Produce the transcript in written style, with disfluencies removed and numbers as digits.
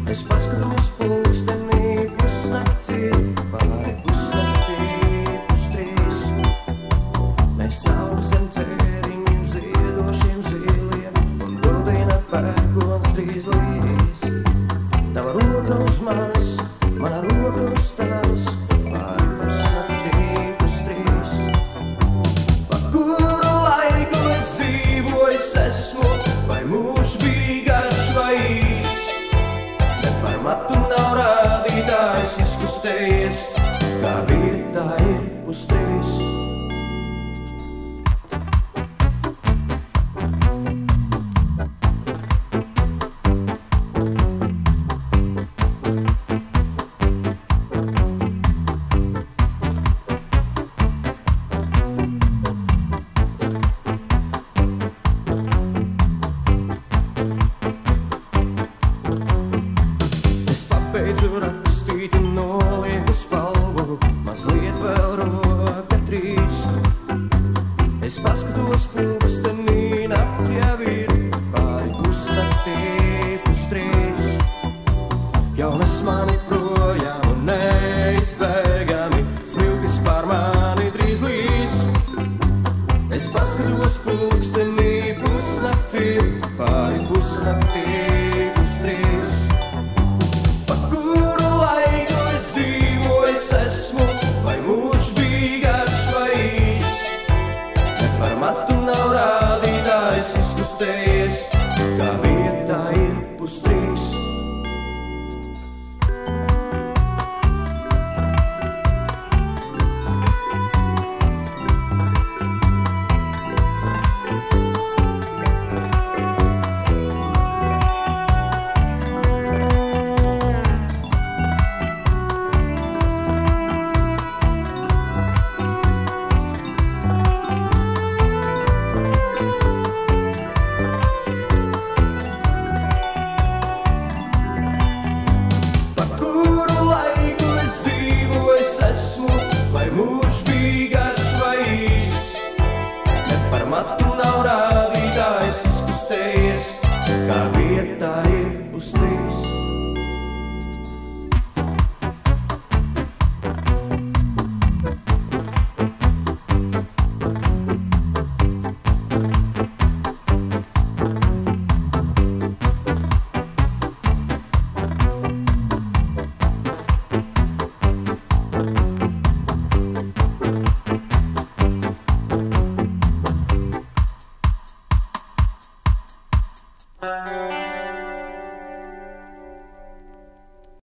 Es paskatos pulkstenī pusnaktī, pāri pusnaktī pustrīs. Mēs stāvam zem cēriņiem, ziedošiem ziliem, un dubina pērkons drīz līs. Tava roka uz manis, mana roka uz tavas, pāri pusnaktī pustrīs. Pa kuru laiku es dzīvojis esmu, vai mūžs bija garš vai īs? Par matu nav rādītājs izkustējies, kā vietā ir pustrīs. Beidzu rakstīt un nolieku spalvu, mazliet vēl roka trīs. Es paskatos pulkstenī, nakts jau ir, pāri pusnaktī pustrīs. Jaunas mani projām un neizbēgami, smiltis pār mani drīz līs. Es paskatos pulkstenī, pusnakts ir, pāri pusnaktī